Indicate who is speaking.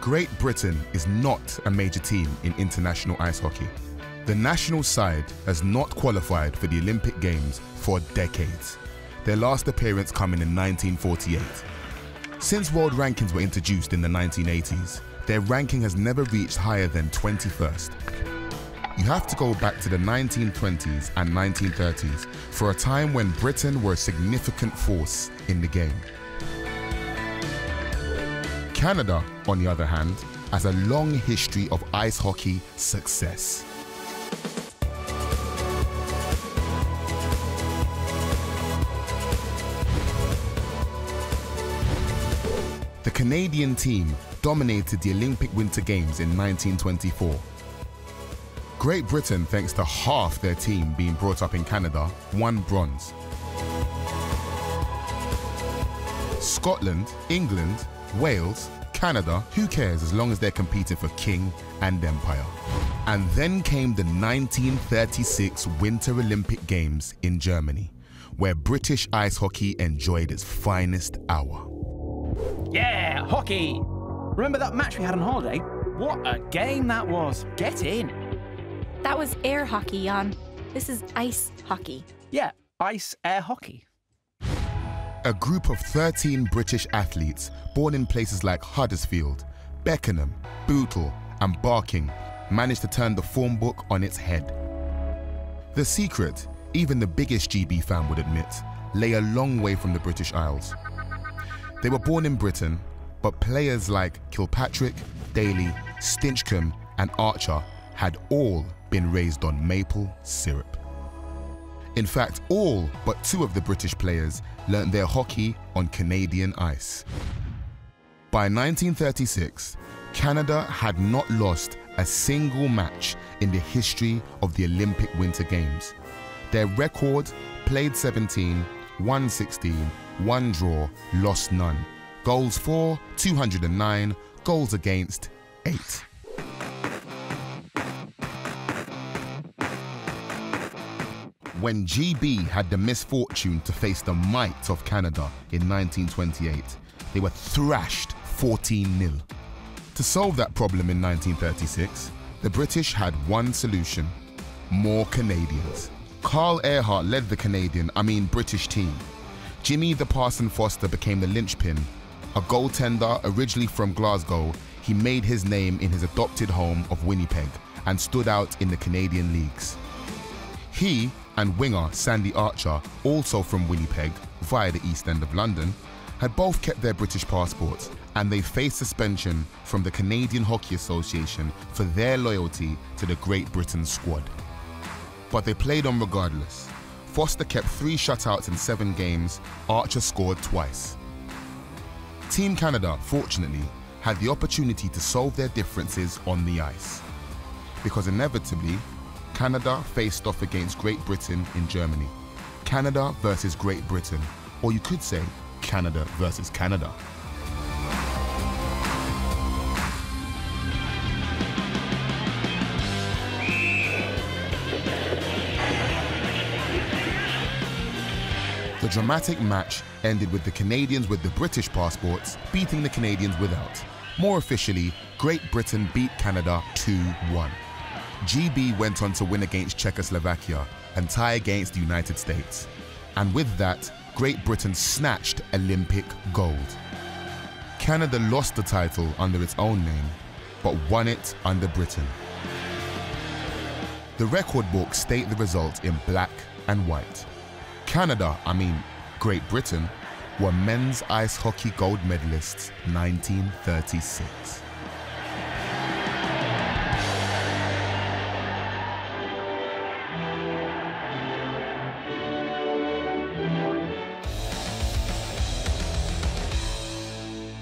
Speaker 1: Great Britain is not a major team in international ice hockey. The national side has not qualified for the Olympic Games for decades, their last appearance coming in 1948. Since world rankings were introduced in the 1980s, their ranking has never reached higher than 21st. You have to go back to the 1920s and 1930s for a time when Britain were a significant force in the game. Canada, on the other hand, has a long history of ice hockey success. The Canadian team dominated the Olympic Winter Games in 1924. Great Britain, thanks to half their team being brought up in Canada, won bronze. Scotland, England, Wales, Canada, who cares as long as they're competing for king and empire. And then came the 1936 Winter Olympic Games in Germany, where British ice hockey enjoyed its finest hour.
Speaker 2: Yeah, hockey! Remember that match we had on holiday? What a game that was. Get in.
Speaker 3: That was air hockey, Jan. This is ice hockey.
Speaker 2: Yeah, ice air hockey.
Speaker 1: A group of 13 British athletes born in places like Huddersfield, Beckenham, Bootle and Barking managed to turn the form book on its head. The secret, even the biggest GB fan would admit, lay a long way from the British Isles. They were born in Britain, but players like Kilpatrick, Daly, Stinchcombe and Archer had all been raised on maple syrup. In fact, all but 2 of the British players learnt their hockey on Canadian ice. By 1936, Canada had not lost a single match in the history of the Olympic Winter Games. Their record: played 17, won 16, one draw, lost none. Goals for, 209, goals against, 8. When GB had the misfortune to face the might of Canada in 1928, they were thrashed 14-0. To solve that problem in 1936, the British had one solution: more Canadians. Carl Earhart led the British team. Jimmy the Parson Foster became the linchpin. A goaltender originally from Glasgow, he made his name in his adopted home of Winnipeg and stood out in the Canadian leagues. He and winger Sandy Archer, also from Winnipeg via the East End of London, had both kept their British passports, and they faced suspension from the Canadian Hockey Association for their loyalty to the Great Britain squad. But they played on regardless. Foster kept 3 shutouts in 7 games, Archer scored twice. Team Canada, fortunately, had the opportunity to solve their differences on the ice, because inevitably, Canada faced off against Great Britain in Germany. Canada versus Great Britain, or you could say Canada versus Canada. The dramatic match ended with the Canadians with the British passports beating the Canadians without. More officially, Great Britain beat Canada 2-1. GB went on to win against Czechoslovakia and tie against the United States. And with that, Great Britain snatched Olympic gold. Canada lost the title under its own name, but won it under Britain. The record books state the result in black and white. Great Britain, were men's ice hockey gold medalists 1936.